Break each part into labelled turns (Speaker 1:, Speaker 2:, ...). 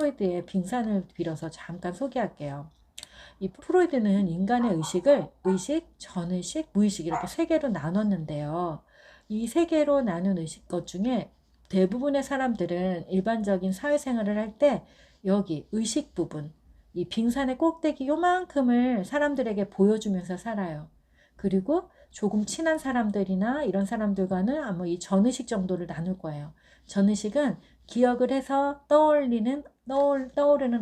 Speaker 1: 프로이드의 빙산을 빌어서 잠깐 소개할게요. 이 프로이드는 인간의 의식을 의식, 전의식, 무의식 이렇게 세 개로 나눴는데요. 이 세 개로 나눈 의식 것 중에 대부분의 사람들은 일반적인 사회생활을 할 때 여기 의식 부분, 이 빙산의 꼭대기 요만큼을 사람들에게 보여주면서 살아요. 그리고 조금 친한 사람들이나 이런 사람들과는 아마 이 전의식 정도를 나눌 거예요. 전의식은 기억을 해서 떠오르는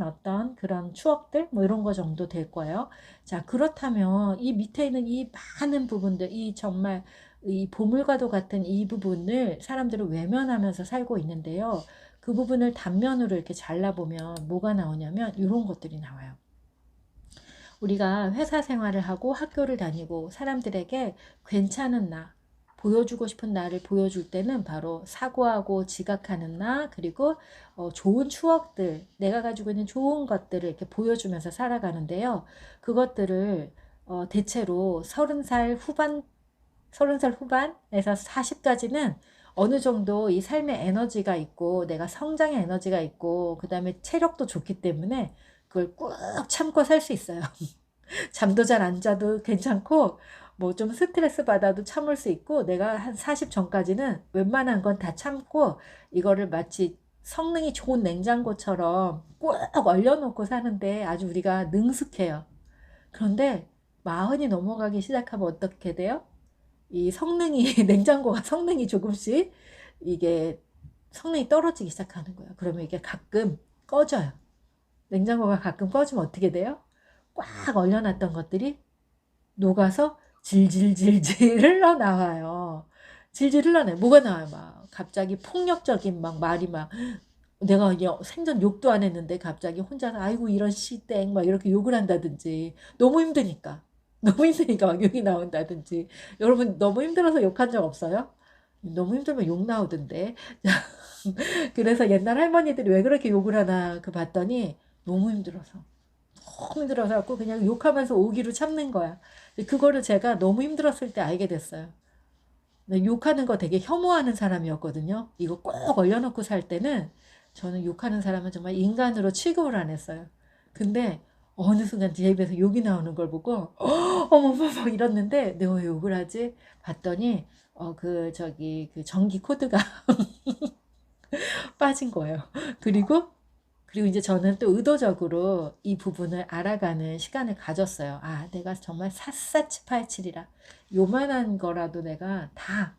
Speaker 1: 어떤 그런 추억들 뭐 이런 거 정도 될 거예요. 자, 그렇다면 이 밑에 있는 이 많은 부분들, 이 정말 이 보물과도 같은 이 부분을 사람들은 외면하면서 살고 있는데요. 그 부분을 단면으로 이렇게 잘라보면 뭐가 나오냐면 이런 것들이 나와요. 우리가 회사 생활을 하고 학교를 다니고 사람들에게 괜찮은 나, 보여주고 싶은 나를 보여줄 때는 바로 사고하고 지각하는 나, 그리고 좋은 추억들, 내가 가지고 있는 좋은 것들을 이렇게 보여주면서 살아가는데요. 그것들을 대체로 30살 후반에서 40까지는 어느 정도 이 삶의 에너지가 있고 내가 성장의 에너지가 있고 그 다음에 체력도 좋기 때문에 그걸 꾹 참고 살 수 있어요. 잠도 잘 안 자도 괜찮고 뭐 좀 스트레스 받아도 참을 수 있고 내가 한 40 전까지는 웬만한 건 다 참고 이거를 마치 성능이 좋은 냉장고처럼 꾹 얼려놓고 사는데 아주 우리가 능숙해요. 그런데 마흔이 넘어가기 시작하면 어떻게 돼요? 이 성능이 냉장고가 성능이 조금씩 이게 성능이 떨어지기 시작하는 거예요. 그러면 이게 가끔 꺼져요. 냉장고가 가끔 꺼지면 어떻게 돼요? 꽉 얼려놨던 것들이 녹아서 질질질질 흘러나와요. 질질 흘러나요. 뭐가 나와요? 막 갑자기 폭력적인 막 말이 막 내가 생전 욕도 안 했는데 갑자기 혼자서 아이고 이런 씨땡 막 이렇게 욕을 한다든지 너무 힘드니까 너무 힘드니까 막 욕이 나온다든지 여러분 너무 힘들어서 욕한 적 없어요? 너무 힘들면 욕 나오던데 그래서 옛날 할머니들이 왜 그렇게 욕을 하나 그 봤더니 너무 힘들어서 너무 힘들어서 갖고 그냥 욕하면서 오기로 참는 거야. 그거를 제가 너무 힘들었을 때 알게 됐어요. 욕하는 거 되게 혐오하는 사람이었거든요. 이거 꼭 얼려놓고 살 때는 저는 욕하는 사람은 정말 인간으로 취급을 안 했어요. 근데 어느 순간 제 입에서 욕이 나오는 걸 보고 어머머머 이랬는데 내가 왜 욕을 하지? 봤더니 그 전기 코드가 빠진 거예요. 그리고 이제 저는 또 의도적으로 이 부분을 알아가는 시간을 가졌어요. 아, 내가 정말 샅샅이 파헤치리라. 요만한 거라도 내가 다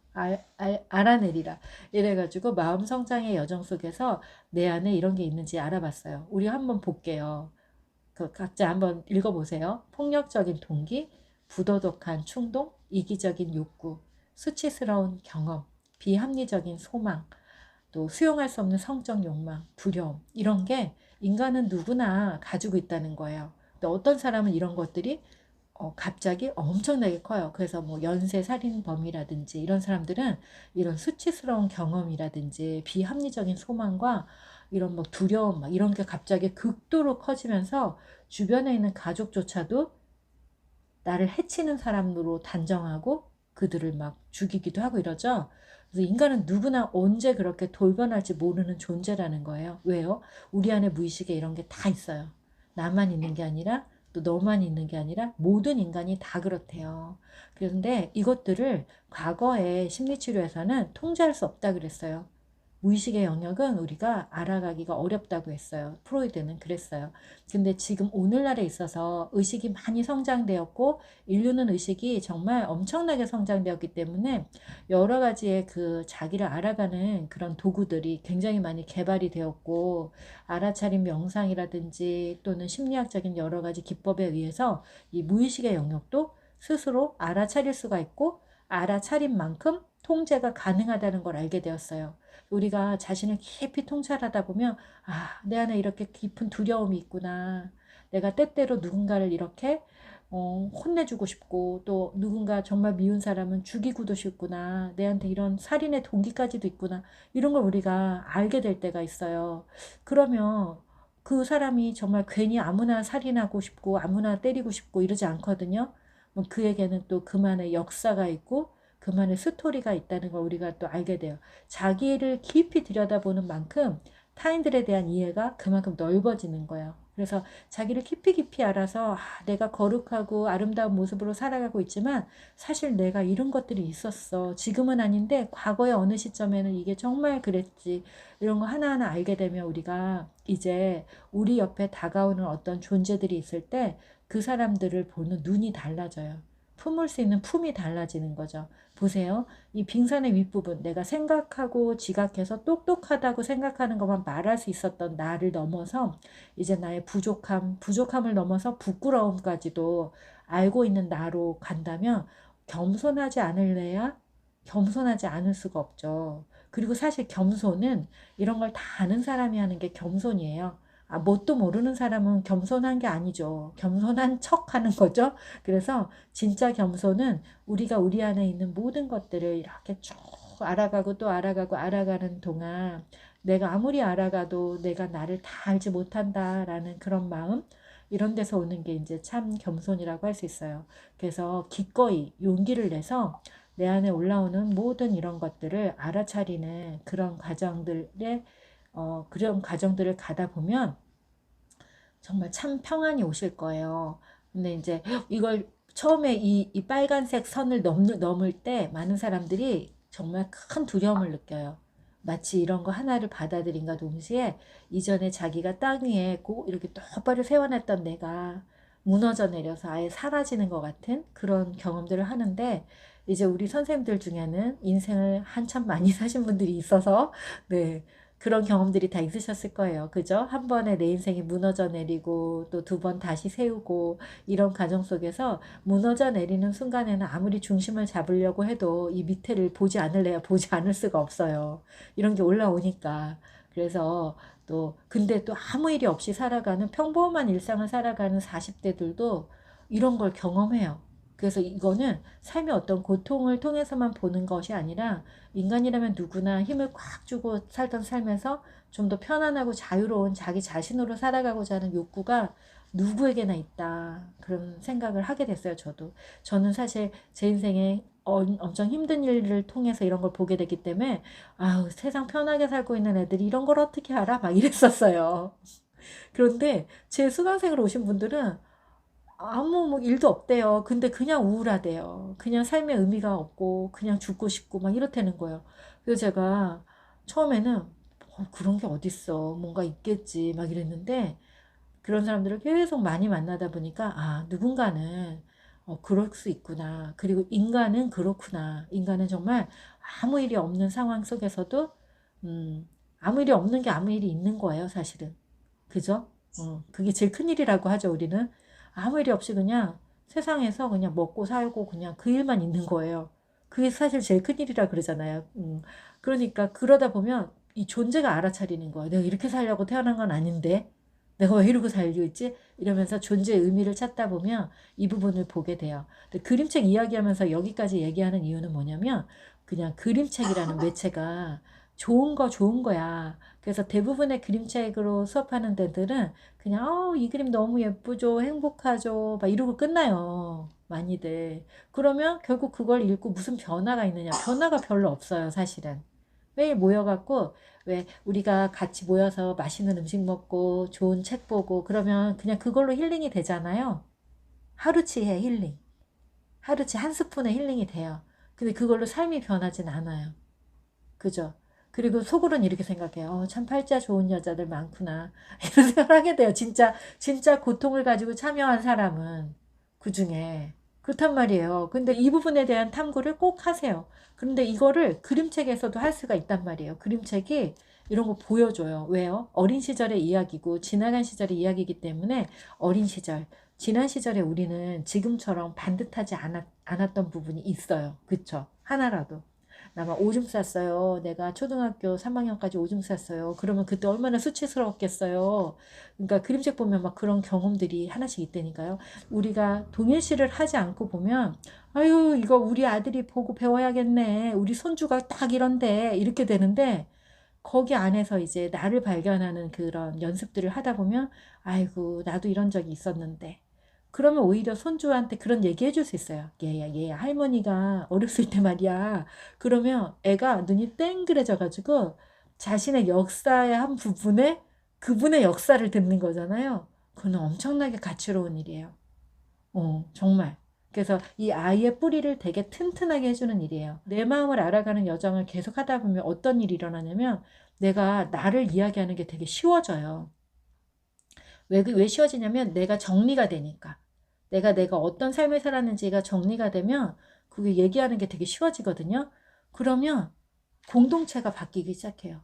Speaker 1: 알아내리라. 이래가지고 마음 성장의 여정 속에서 내 안에 이런 게 있는지 알아봤어요. 우리 한번 볼게요. 그 각자 한번 읽어보세요. 폭력적인 동기, 부도덕한 충동, 이기적인 욕구, 수치스러운 경험, 비합리적인 소망, 또 수용할 수 없는 성적 욕망, 두려움 이런 게 인간은 누구나 가지고 있다는 거예요. 또 어떤 사람은 이런 것들이 갑자기 엄청나게 커요. 그래서 뭐 연쇄살인범이라든지 이런 사람들은 이런 수치스러운 경험이라든지 비합리적인 소망과 이런 뭐 두려움 막 이런 게 갑자기 극도로 커지면서 주변에 있는 가족조차도 나를 해치는 사람으로 단정하고 그들을 막 죽이기도 하고 이러죠. 그래서 인간은 누구나 언제 그렇게 돌변할지 모르는 존재라는 거예요. 왜요? 우리 안에 무의식에 이런 게 다 있어요. 나만 있는 게 아니라 또 너만 있는 게 아니라 모든 인간이 다 그렇대요. 그런데 이것들을 과거의 심리치료에서는 통제할 수 없다 그랬어요. 무의식의 영역은 우리가 알아가기가 어렵다고 했어요. 프로이드는 그랬어요. 근데 지금 오늘날에 있어서 의식이 많이 성장되었고 인류는 의식이 정말 엄청나게 성장되었기 때문에 여러 가지의 그 자기를 알아가는 그런 도구들이 굉장히 많이 개발이 되었고 알아차림 명상이라든지 또는 심리학적인 여러 가지 기법에 의해서 이 무의식의 영역도 스스로 알아차릴 수가 있고 알아차린 만큼 통제가 가능하다는 걸 알게 되었어요. 우리가 자신을 깊이 통찰하다 보면 아, 내 안에 이렇게 깊은 두려움이 있구나. 내가 때때로 누군가를 이렇게 혼내주고 싶고 또 누군가 정말 미운 사람은 죽이고도 싶구나. 내한테 이런 살인의 동기까지도 있구나. 이런 걸 우리가 알게 될 때가 있어요. 그러면 그 사람이 정말 괜히 아무나 살인하고 싶고 아무나 때리고 싶고 이러지 않거든요. 그에게는 또 그만의 역사가 있고 그만의 스토리가 있다는 걸 우리가 또 알게 돼요. 자기를 깊이 들여다보는 만큼 타인들에 대한 이해가 그만큼 넓어지는 거예요. 그래서 자기를 깊이 알아서 내가 거룩하고 아름다운 모습으로 살아가고 있지만 사실 내가 이런 것들이 있었어. 지금은 아닌데 과거의 어느 시점에는 이게 정말 그랬지. 이런 거 하나하나 알게 되면 우리가 이제 우리 옆에 다가오는 어떤 존재들이 있을 때 그 사람들을 보는 눈이 달라져요. 품을 수 있는 품이 달라지는 거죠. 보세요. 이 빙산의 윗부분, 내가 생각하고 지각해서 똑똑하다고 생각하는 것만 말할 수 있었던 나를 넘어서 이제 나의 부족함을 넘어서 부끄러움까지도 알고 있는 나로 간다면 겸손하지 않을래야 겸손하지 않을 수가 없죠. 그리고 사실 겸손은 이런 걸 다 아는 사람이 하는 게 겸손이에요. 뭣도 모르는 사람은 겸손한 게 아니죠. 겸손한 척 하는 거죠. 그래서 진짜 겸손은 우리가 우리 안에 있는 모든 것들을 이렇게 쭉 알아가고 또 알아가고 알아가는 동안 내가 아무리 알아가도 내가 나를 다 알지 못한다라는 그런 마음, 이런 데서 오는 게 이제 참 겸손이라고 할 수 있어요. 그래서 기꺼이 용기를 내서 내 안에 올라오는 모든 이런 것들을 알아차리는 그런 과정들을 가다 보면 정말 참 평안이 오실 거예요. 근데 이제 이걸 처음에 이 빨간색 선을 넘을 때 많은 사람들이 정말 큰 두려움을 느껴요. 마치 이런 거 하나를 받아들인가 동시에 이전에 자기가 땅 위에 꼭 이렇게 똑바로 세워놨던 내가 무너져 내려서 아예 사라지는 것 같은 그런 경험들을 하는데, 이제 우리 선생님들 중에는 인생을 한참 많이 사신 분들이 있어서 네, 그런 경험들이 다 있으셨을 거예요. 그죠? 한 번에 내 인생이 무너져 내리고 또 두 번 다시 세우고 이런 과정 속에서 무너져 내리는 순간에는 아무리 중심을 잡으려고 해도 이 밑에를 보지 않을래야 보지 않을 수가 없어요. 이런 게 올라오니까. 그래서 또 근데 또 아무 일이 없이 살아가는 평범한 일상을 살아가는 40대들도 이런 걸 경험해요. 그래서 이거는 삶의 어떤 고통을 통해서만 보는 것이 아니라 인간이라면 누구나 힘을 꽉 주고 살던 삶에서 좀 더 편안하고 자유로운 자기 자신으로 살아가고자 하는 욕구가 누구에게나 있다. 그런 생각을 하게 됐어요, 저도. 저는 사실 제 인생에 엄청 힘든 일을 통해서 이런 걸 보게 됐기 때문에 아우, 세상 편하게 살고 있는 애들이 이런 걸 어떻게 알아? 막 이랬었어요. 그런데 제 수강생으로 오신 분들은 아무 뭐 일도 없대요. 근데 그냥 우울하대요. 그냥 삶의 의미가 없고 그냥 죽고 싶고 막 이렇다는 거예요. 그래서 제가 처음에는 그런 게 어딨어. 뭔가 있겠지. 막 이랬는데 그런 사람들을 계속 많이 만나다 보니까 누군가는 그럴 수 있구나. 그리고 인간은 그렇구나. 인간은 정말 아무 일이 없는 상황 속에서도 아무 일이 없는 게 아무 일이 있는 거예요, 사실은. 그죠? 그게 제일 큰일이라고 하죠, 우리는. 아무 일이 없이 그냥 세상에서 그냥 먹고 살고 그냥 그 일만 있는 거예요. 그게 사실 제일 큰일이라 그러잖아요. 그러니까 그러다 보면 이 존재가 알아차리는 거예요. 내가 이렇게 살려고 태어난 건 아닌데 내가 왜 이러고 살고 있지? 이러면서 존재의 의미를 찾다 보면 이 부분을 보게 돼요. 근데 그림책 이야기하면서 여기까지 얘기하는 이유는 뭐냐면 그냥 그림책이라는 매체가 좋은 거야. 그래서 대부분의 그림책으로 수업하는 데들은 그냥 이 그림 너무 예쁘죠, 행복하죠, 막 이러고 끝나요. 많이들. 그러면 결국 그걸 읽고 무슨 변화가 있느냐? 변화가 별로 없어요, 사실은. 매일 모여갖고 왜 우리가 같이 모여서 맛있는 음식 먹고 좋은 책 보고 그러면 그냥 그걸로 힐링이 되잖아요. 하루치의 힐링. 하루치 한 스푼의 힐링이 돼요. 근데 그걸로 삶이 변하진 않아요. 그죠? 그리고 속으로는 이렇게 생각해요. 참 팔자 좋은 여자들 많구나. 이런 생각을 하게 돼요. 진짜 고통을 가지고 참여한 사람은 그 중에. 그렇단 말이에요. 근데 이 부분에 대한 탐구를 꼭 하세요. 그런데 이거를 그림책에서도 할 수가 있단 말이에요. 그림책이 이런 거 보여줘요. 왜요? 어린 시절의 이야기고 지나간 시절의 이야기이기 때문에 어린 시절, 지난 시절에 우리는 지금처럼 반듯하지 않았던 부분이 있어요. 그쵸? 하나라도. 나 막 오줌 쌌어요. 내가 초등학교 3학년까지 오줌 쌌어요. 그러면 그때 얼마나 수치스러웠겠어요. 그러니까 그림책 보면 막 그런 경험들이 하나씩 있다니까요. 우리가 동일시를 하지 않고 보면 아유, 이거 우리 아들이 보고 배워야겠네. 우리 손주가 딱 이런데 이렇게 되는데 거기 안에서 이제 나를 발견하는 그런 연습들을 하다 보면 아이고, 나도 이런 적이 있었는데. 그러면 오히려 손주한테 그런 얘기 해줄 수 있어요. 얘야, 할머니가 어렸을 때 말이야. 그러면 애가 눈이 땡그래져가지고 자신의 역사의 한 부분에 그분의 역사를 듣는 거잖아요. 그건 엄청나게 가치로운 일이에요. 정말. 그래서 이 아이의 뿌리를 되게 튼튼하게 해주는 일이에요. 내 마음을 알아가는 여정을 계속 하다 보면 어떤 일이 일어나냐면 내가 나를 이야기하는 게 되게 쉬워져요. 왜 쉬워지냐면 내가 정리가 되니까. 내가 어떤 삶을 살았는지가 정리가 되면 그게 얘기하는 게 되게 쉬워지거든요. 그러면 공동체가 바뀌기 시작해요.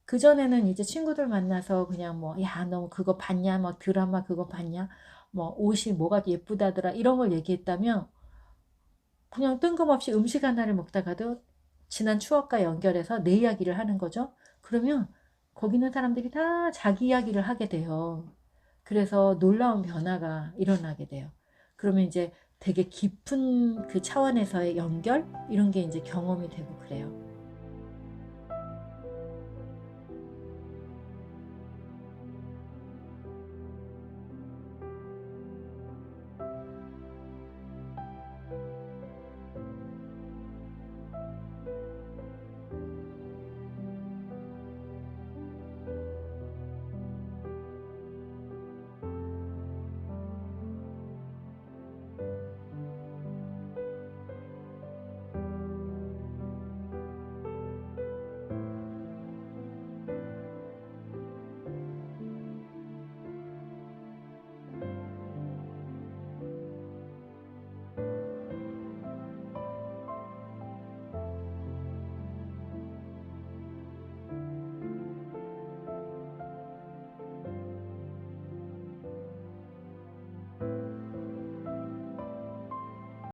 Speaker 1: 그전에는 이제 친구들 만나서 그냥 뭐, 야, 너 그거 봤냐? 뭐 드라마 그거 봤냐? 뭐 옷이 뭐가 예쁘다더라. 이런 걸 얘기했다면 그냥 뜬금없이 음식 하나를 먹다가도 지난 추억과 연결해서 내 이야기를 하는 거죠. 그러면 거기 있는 사람들이 다 자기 이야기를 하게 돼요. 그래서 놀라운 변화가 일어나게 돼요. 그러면 이제 되게 깊은 그 차원에서의 연결? 이런 게 이제 경험이 되고 그래요.